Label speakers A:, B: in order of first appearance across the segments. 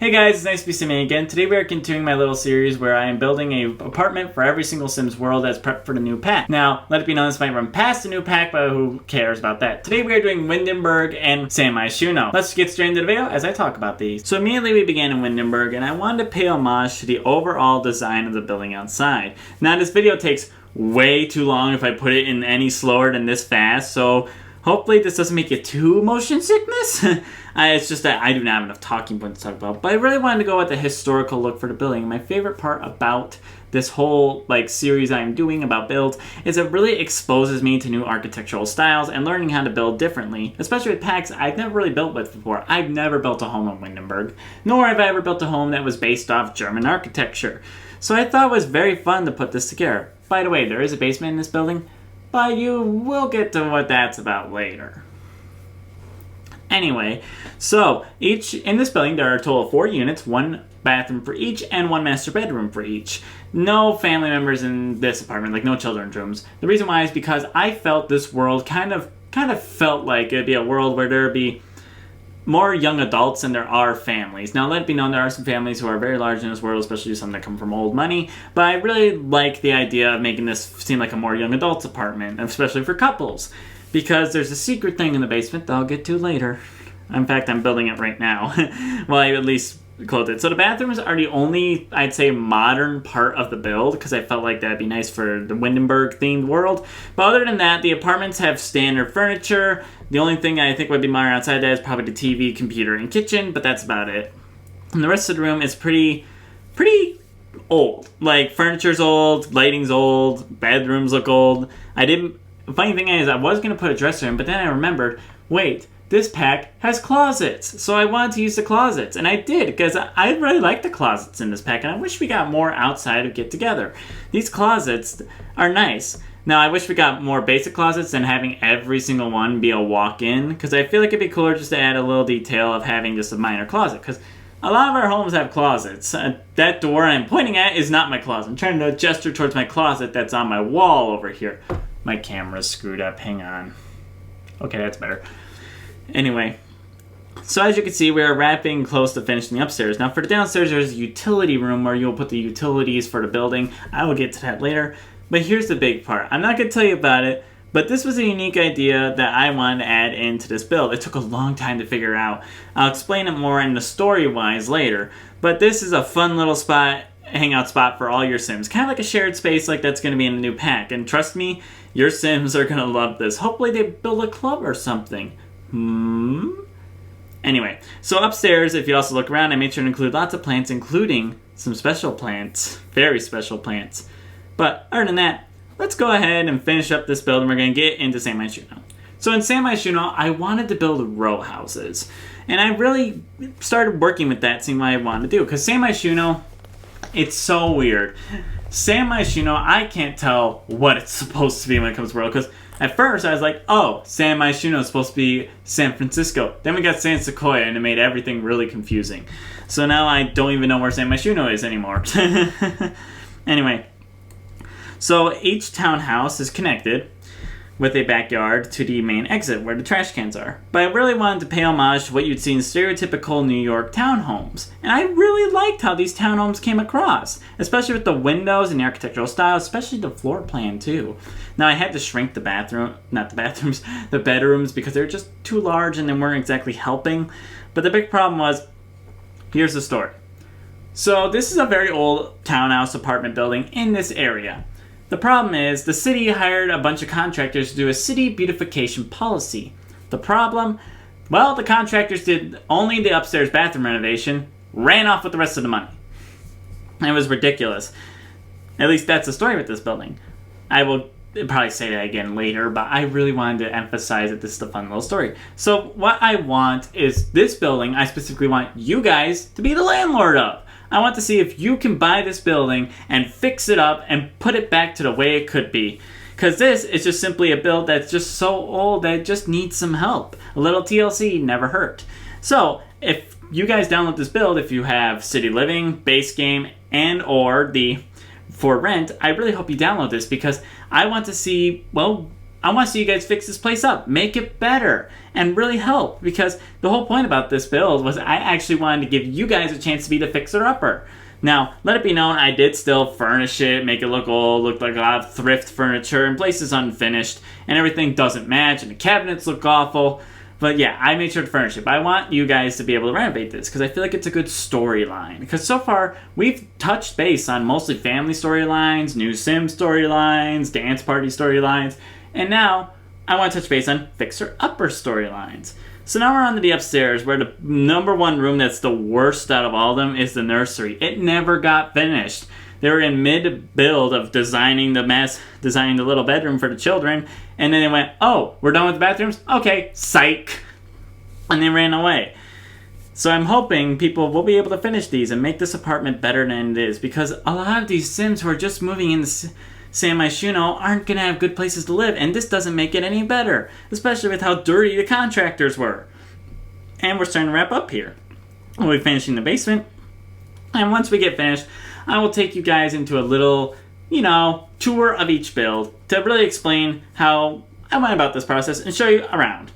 A: Hey guys, it's nice to be simming again. Today we are continuing my little series where I am building an apartment for every single Sims world as prep for the new pack. Now, let it be known this might run past the new pack, but who cares about that? Today we are doing Windenburg and San Myshuno. Let's get straight into the video as I talk about these. So immediately we began in Windenburg, and I wanted to pay homage to the overall design of the building outside. Now this video takes way too long if I put it in any slower than this fast, so hopefully this doesn't make it too motion sickness. It's just that I do not have enough talking points to talk about. But I really wanted to go with the historical look for the building. My favorite part about this whole series I'm doing about builds is it really exposes me to new architectural styles and learning how to build differently, especially with packs I've never really built with before. I've never built a home in Windenburg, nor have I ever built a home that was based off German architecture. So I thought it was very fun to put this together. By the way, there is a basement in this building, but you will get to what that's about later. Anyway, so in this building there are a total of 4 units, 1 bathroom for each and 1 master bedroom for each. No family members in this apartment, no children's rooms. The reason why is because I felt this world kind of felt like it'd be a world where there'd be more young adults than there are families. Now let it be known there are some families who are very large in this world, especially some that come from old money, but I really like the idea of making this seem like a more young adults apartment, especially for couples, because there's a secret thing in the basement that I'll get to later. In fact, I'm building it right now. Well, I at least clothed it. So the bathrooms are the only, I'd say, modern part of the build, because I felt like that'd be nice for the Windenburg themed world. But other than that, the apartments have standard furniture. The only thing I think would be modern outside that is probably the TV, computer, and kitchen, but that's about it. And the rest of the room is pretty old. Furniture's old, lighting's old, bedrooms look old. The funny thing is, I was going to put a dresser in, but then I remembered, wait, this pack has closets, so I wanted to use the closets, and I did, because I really like the closets in this pack, and I wish we got more outside of get together. These closets are nice. Now, I wish we got more basic closets than having every single one be a walk-in, because I feel like it'd be cooler just to add a little detail of having just a minor closet, because a lot of our homes have closets. That door I'm pointing at is not my closet. I'm trying to gesture towards my closet that's on my wall over here. My camera's screwed up, hang on. Okay, that's better. Anyway, so as you can see, we're wrapping close to finishing the upstairs. Now for the downstairs, there's a utility room where you'll put the utilities for the building. I will get to that later. But here's the big part. I'm not going to tell you about it, but this was a unique idea that I wanted to add into this build. It took a long time to figure out. I'll explain it more in the story-wise later. But this is a fun little hangout spot for all your Sims. Kind of like a shared space that's going to be in the new pack. And trust me, your Sims are going to love this. Hopefully they build a club or something. Anyway, so upstairs, if you also look around, I made sure to include lots of plants, including some special plants. Very special plants. But other than that, let's go ahead and finish up this build, and we're going to get into San Myshuno. So in San Myshuno, I wanted to build row houses. And I really started working with that, seeing what I wanted to do. Because San Myshuno, it's so weird. San Myshuno, I can't tell what it's supposed to be when it comes to world, because at first I was like, oh, San Myshuno is supposed to be San Francisco. Then we got San Sequoia, and it made everything really confusing. So now I don't even know where San Myshuno is anymore. Anyway, so each townhouse is connected with a backyard to the main exit where the trash cans are. But I really wanted to pay homage to what you'd see in stereotypical New York townhomes. And I really liked how these townhomes came across, especially with the windows and the architectural style, especially the floor plan too. Now I had to shrink the the bedrooms, because they were just too large and they weren't exactly helping. But the big problem was, here's the story. So this is a very old townhouse apartment building in this area. The problem is, the city hired a bunch of contractors to do a city beautification policy. The problem? Well, the contractors did only the upstairs bathroom renovation, ran off with the rest of the money. It was ridiculous. At least that's the story with this building. I will probably say that again later, but I really wanted to emphasize that this is a fun little story. So what I want is this building, I specifically want you guys to be the landlord of. I want to see if you can buy this building and fix it up and put it back to the way it could be. Because this is just simply a build that's just so old that it just needs some help. A little TLC never hurt. So, if you guys download this build, if you have City Living, Base Game, and or the For Rent, I really hope you download this, because I want to see, well, I want to see you guys fix this place up, make it better, and really help, because the whole point about this build was I actually wanted to give you guys a chance to be the fixer-upper. Now, let it be known, I did still furnish it, make it look old, look like a lot of thrift furniture, and places unfinished, and everything doesn't match, and the cabinets look awful. But yeah, I made sure to furnish it. But I want you guys to be able to renovate this, because I feel like it's a good storyline. Because so far, we've touched base on mostly family storylines, new sim storylines, dance party storylines, and now I want to touch base on fixer-upper storylines. So now we're on to the upstairs, where the number one room that's the worst out of all of them is the nursery. It never got finished. They were in mid-build of designing the little bedroom for the children, and then they went, oh, we're done with the bathrooms? Okay, psych. And they ran away. So I'm hoping people will be able to finish these and make this apartment better than it is, because a lot of these Sims who are just moving into San Myshuno aren't going to have good places to live, and this doesn't make it any better, especially with how dirty the contractors were. And we're starting to wrap up here. We'll be finishing the basement, and once we get finished, I will take you guys into a little, tour of each build to really explain how I went about this process and show you around.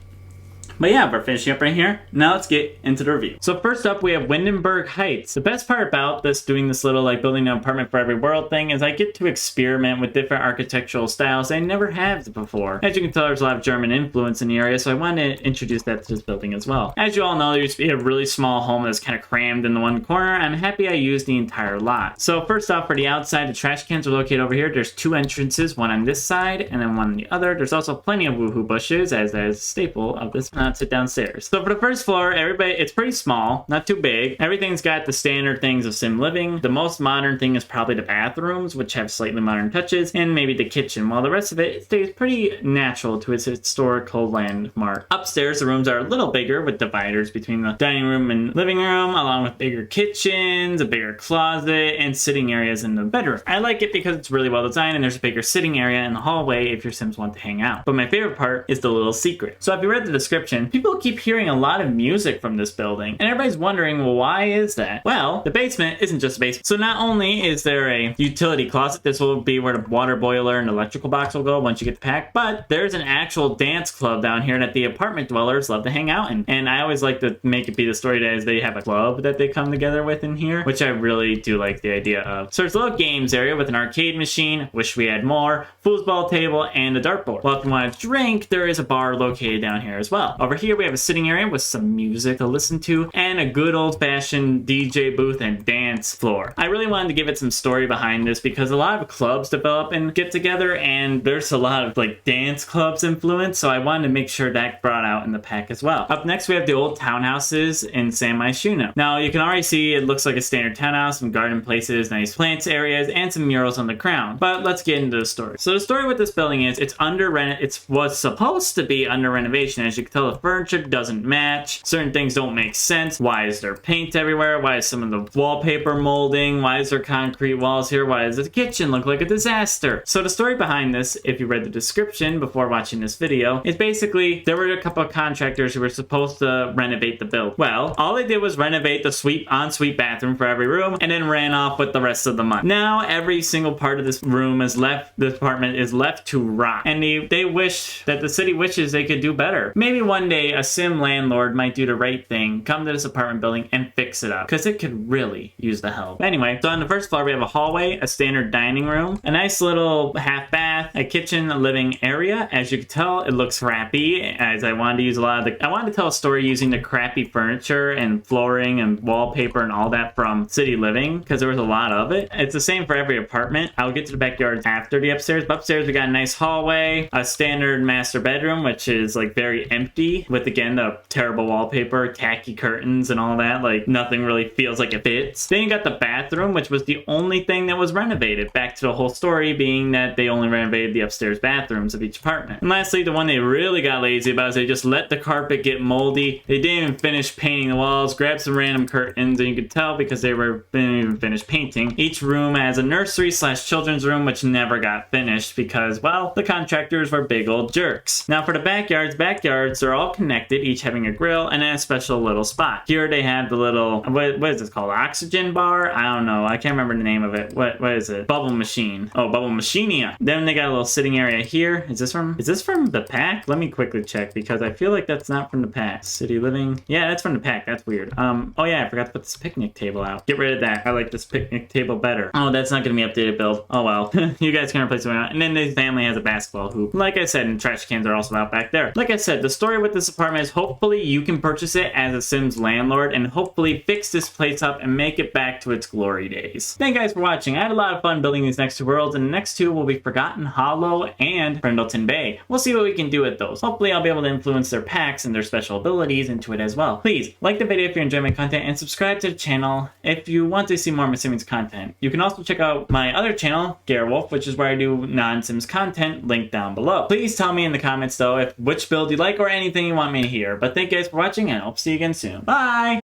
A: But yeah, we're finishing up right here. Now let's get into the review. So first up, we have Windenburg Heights. The best part about this, doing this little building an apartment for every world thing, is I get to experiment with different architectural styles I never have before. As you can tell, there's a lot of German influence in the area, so I wanted to introduce that to this building as well. As you all know, there used to be a really small home that's kind of crammed in the one corner. I'm happy I used the entire lot. So first off, for the outside, the trash cans are located over here. There's two entrances, one on this side and then one on the other. There's also plenty of woohoo bushes, as that is a staple of this. Not sit downstairs. So for the first floor, it's pretty small, not too big. Everything's got the standard things of sim living. The most modern thing is probably the bathrooms, which have slightly modern touches, and maybe the kitchen, while the rest of it stays pretty natural to its historical landmark. Upstairs, the rooms are a little bigger, with dividers between the dining room and living room, along with bigger kitchens, a bigger closet, and sitting areas in the bedroom. I like it because it's really well designed, and there's a bigger sitting area in the hallway if your Sims want to hang out. But my favorite part is the little secret. So if you read the description, people keep hearing a lot of music from this building, and everybody's wondering, well, why is that? Well, the basement isn't just a basement. So not only is there a utility closet, this will be where the water boiler and electrical box will go once you get the pack, but there's an actual dance club down here that the apartment dwellers love to hang out in. And I always like to make it be the story that is they have a club that they come together with in here, which I really do like the idea of. So there's a little games area with an arcade machine, wish we had more, foosball table, and a dartboard. Well, if you want to drink, there is a bar located down here as well. Over here we have a sitting area with some music to listen to, and a good old-fashioned DJ booth and dance floor. I really wanted to give it some story behind this, because a lot of clubs develop and get together, and there's a lot of dance clubs influence, so I wanted to make sure that brought out in the pack as well. Up next, we have the old townhouses in San Myshuno. Now, you can already see it looks like a standard townhouse, some garden places, nice plants areas, and some murals on the ground. But let's get into the story. So the story with this building is it was supposed to be under renovation. As you can tell, the furniture doesn't match. Certain things don't make sense. Why is there paint everywhere? Why is some of the wallpaper molding? Why is there concrete walls here? Why does the kitchen look like a disaster? So the story behind this, if you read the description before watching this video, is basically there were a couple of contractors who were supposed to renovate the build. Well, all they did was renovate the ensuite bathroom for every room and then ran off with the rest of the money. Now every single part of this apartment is left to rot. And they wish that the city wishes they could do better. Maybe one day a sim landlord might do the right thing, come to this apartment building and fix it up, because it could really use the help. Anyway, so on the first floor we have a hallway, a standard dining room, a nice little half bath, a kitchen, a living area. As you can tell, it looks crappy, as I wanted to use I wanted to tell a story using the crappy furniture and flooring and wallpaper and all that from City Living, because there was a lot of it. It's the same for every apartment. I'll get to the backyard after the upstairs, but upstairs we got a nice hallway, a standard master bedroom, which is very empty, with again the terrible wallpaper, tacky curtains and all that. Nothing really feels like it fits. Then you got the bathroom, which was the only thing that was renovated. Back to the whole story being that they only renovated the upstairs bathrooms of each apartment. And lastly, the one they really got lazy about is they just let the carpet get moldy. They didn't even finish painting the walls, grabbed some random curtains, and you could tell because they didn't even finish painting. Each room has a nursery / children's room, which never got finished because, well, the contractors were big old jerks. Now for the backyards are all all connected, each having a grill and then a special little spot. Here they have the little, what is this called? Oxygen bar? I don't know. I can't remember the name of it. What is it? Bubble machine. Oh, bubble machine. Then they got a little sitting area here. Is this from the pack? Let me quickly check because I feel like that's not from the pack. City living. Yeah, that's from the pack. That's weird. Oh yeah, I forgot to put this picnic table out. Get rid of that. I like this picnic table better. Oh, that's not gonna be updated build. Oh well. You guys can replace it. And then the family has a basketball hoop. Like I said, and trash cans are also out back there. Like I said, the story with this apartment is hopefully you can purchase it as a Sims landlord and hopefully fix this place up and make it back to its glory days. Thank you guys for watching. I had a lot of fun building these next two worlds, and the next two will be Forgotten Hollow and Brindleton Bay. We'll see what we can do with those. Hopefully I'll be able to influence their packs and their special abilities into it as well. Please like the video if you enjoy my content and subscribe to the channel if you want to see more My Sims content. You can also check out my other channel, Garrett, which is where I do non-Sims content, linked down below. Please tell me in the comments though which build you like or anything you want me to hear. But thank you guys for watching and I hope to see you again soon. Bye!